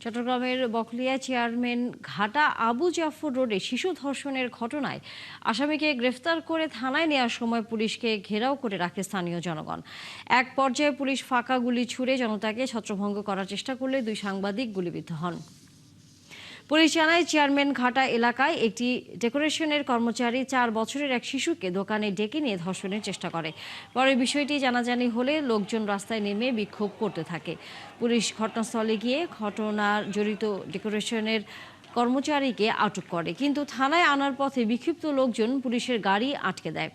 চট্টগ্রামের বকলিয়া চেয়ারম্যান ঘাটা আবু জাফর রোডে শিশু ধর্ষণের ঘটনায় আসামিকে গ্রেফতার করে থানায় নেওয়ার সময় পুলিশকে ঘেরাও করে রাখে স্থানীয় জনগণ। এক পর্যায়ে পুলিশ ফাঁকা গুলি ছুড়ে জনতাকে ছত্রভঙ্গ করার চেষ্টা করলে দুই সাংবাদিক গুলিবিদ্ধ হন। পুলিশ জানায়, চেয়ারম্যান ঘাটা এলাকায় একটি ডেকোরেশনের কর্মচারী 4 বছরের এক শিশুকে দোকানে ডেকে নিয়ে ধর্ষণের চেষ্টা করে। পরে বিষয়টি জানাজানি হলে লোকজন রাস্তায় নেমে বিক্ষোভ করতে থাকে। পুলিশ ঘটনাস্থলে গিয়ে ঘটনার জড়িত ডেকোরেশনের কর্মচারীকে আটক করে, কিন্তু থানায় আনার পথে বিক্ষিপ্ত লোকজন পুলিশের গাড়ি আটকে দেয়।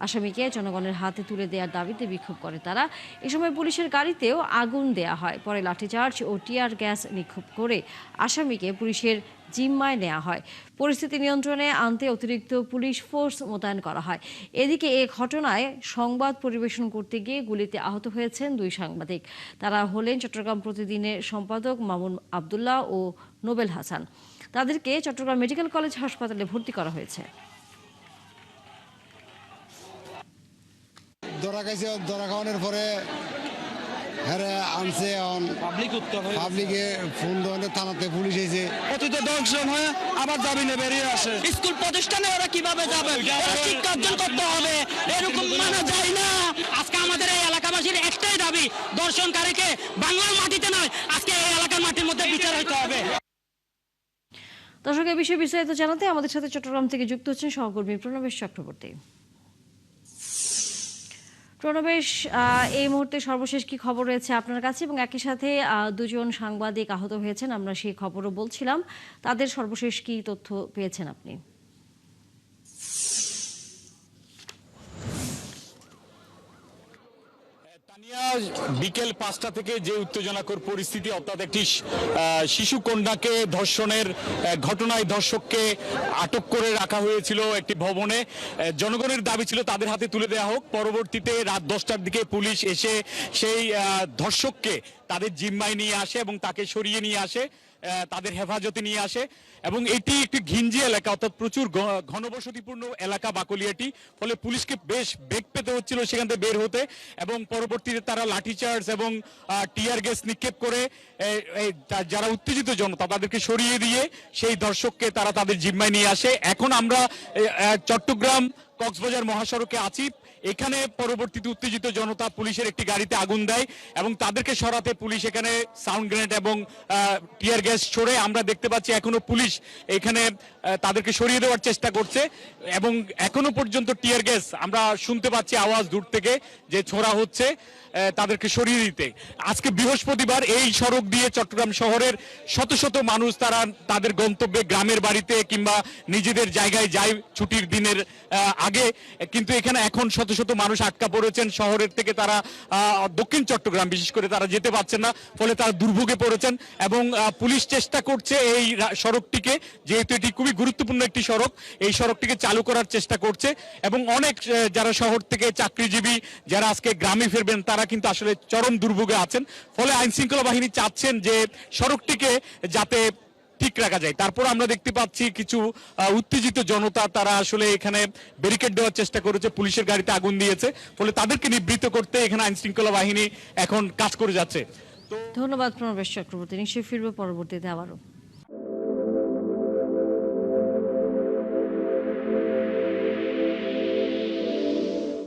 আসামিকে জনগণের হাতে তুলে দেওয়ার দাবিতে বিক্ষোভ করে তারা। এ সময় পুলিশের গাড়িতেও আগুন দেয়া হয়। পরে লাঠিচার্জ ও টিয়ার গ্যাস নিক্ষেপ করে আসামিকে পুলিশের জিম্মায় নেওয়া হয়। পরিস্থিতি নিয়ন্ত্রণে আনতে অতিরিক্ত পুলিশ ফোর্স মোতায়েন করা হয়। এদিকে এ ঘটনায় সংবাদ পরিবেশন করতে গিয়ে গুলিতে আহত হয়েছেন দুই সাংবাদিক। তারা হলেন চট্টগ্রাম প্রতিদিনের সম্পাদক মামুন আবদুল্লাহ ও নোবেল হাসান। তাদেরকে চট্টগ্রাম মেডিকেল কলেজ হাসপাতালে ভর্তি করা হয়েছে। ধরা খাওয়ানোর পরে আনছে পাবলিকে ফোন ধরনের থানাতে পুলিশ এসে অতীত দর্শন হয়ে আবার জামিনে বেরিয়ে আসে। স্কুল প্রতিষ্ঠানে ওরা কিভাবে যাবে? শিক্ষা অর্জন করতে হবে, এরকম মানা যায় না। আজকে আমাদের এই এলাকাবাসীর একটাই দাবি, দর্শনকারীকে বাংলার মাটিতে নয়, আজকে এই এলাকার মাটির মধ্যে বিচার হতে হবে। দর্শক, এই বিষয়ে বিস্তারিত জানাতে আমাদের সাথে চট্টগ্রাম থেকে যুক্ত হচ্ছেন সহকর্মী প্রণবেশ চক্রবর্তী। প্রণবেশ, এই মুহূর্তে সর্বশেষ কি খবর রয়েছে আপনার কাছে, এবং একই সাথে দুজন সাংবাদিক আহত হয়েছেন, আমরা সেই খবরও বলছিলাম, তাদের সর্বশেষ কি তথ্য পেয়েছেন আপনি? বিকেল 5টা থেকে যে উত্তেজনাকর পরিস্থিতি, অর্থাৎ একটি শিশু কন্যাকে ধর্ষণের ঘটনায় ধর্ষককে আটক করে রাখা হয়েছিল একটি ভবনে। জনগণের দাবি ছিল তাদের হাতে তুলে দেওয়া হোক। পরবর্তীতে রাত 10টার দিকে পুলিশ এসে সেই ধর্ষককে তাদের জিম্মায় নিয়ে আসে এবং তাকে সরিয়ে নিয়ে আসে, তাদের হেফাজতে নিয়ে আসে। এবং এটি একটি ঘিঞ্জি এলাকা, অর্থাৎ প্রচুর ঘনবসতিপূর্ণ এলাকা বাকলিয়াটি, ফলে পুলিশকে বেশ বেগ পেতে হচ্ছিল সেখান থেকে বের হতে। এবং পরবর্তীতে তারা লাঠিচার্জ এবং টিয়ার গ্যাস নিক্ষেপ করে যারা উত্তেজিত জনতা তাদেরকে সরিয়ে দিয়ে সেই দর্শককে তারা তাদের জিম্মায় নিয়ে আসে। এখন আমরা চট্টগ্রাম কক্সবাজার মহাসড়কে আছি। এখানে পরবর্তীতে উত্তেজিত জনতা পুলিশের একটি গাড়িতে আগুন দেয় এবং তাদেরকে সরাতে পুলিশ এখানে সাউন্ড গ্রেনেড এবং টিয়ার গ্যাস ছোড়ে। আমরা দেখতে পাচ্ছি এখনো পুলিশ এখানে তাদেরকে সরিয়ে দেওয়ার চেষ্টা করছে এবং এখনো পর্যন্ত টিয়ার গ্যাস আমরা শুনতে পাচ্ছি আওয়াজ দূর থেকে যে ছোড়া হচ্ছে তাদেরকে সরিয়ে দিতে। আজকে বৃহস্পতিবার এই সড়ক দিয়ে চট্টগ্রাম শহরের শত শত মানুষ তারা তাদের গন্তব্যে গ্রামের বাড়িতে কিংবা নিজেদের জায়গায় যায় ছুটির দিনের আগে, কিন্তু এখানে এখন শত শত মানুষ আটকা পড়েছেন শহরের থেকে। তারা দক্ষিণ চট্টগ্রাম বিশেষ করে তারা যেতে পারছেন না, ফলে তারা দুর্ভোগে পড়েছেন এবং পুলিশ চেষ্টা করছে এই সড়কটিকে, যেহেতু এটি খুবই গুরুত্বপূর্ণ একটি সড়ক, এই সড়কটিকে চালু করার চেষ্টা করছে। এবং অনেক যারা শহর থেকে চাকরিজীবী যারা আজকে গ্রামে ফিরবেন তারা কিন্তু আসলে চরম দুর্ভোগে আছেন। ফলে আইন শৃঙ্খলা বাহিনী চাচ্ছেন যে সড়কটিকে যাতে ঠিক রাখা যায়। তারপর আমরা দেখতে পাচ্ছি কিছু উত্তেজিত জনতা তারা আসলে এখানে ব্যারিকেড দেওয়ার চেষ্টা করেছে, পুলিশের গাড়িতে আগুন দিয়েছে, ফলে তাদেরকে নিবৃত্ত করতে এখানে আইন শৃঙ্খলা বাহিনী এখন কাজ করে যাচ্ছে। ধন্যবাদ প্রণবেশ চক্রবর্তী। নিশ্চয়ই ফিরবে পরবর্তীতে আবারও।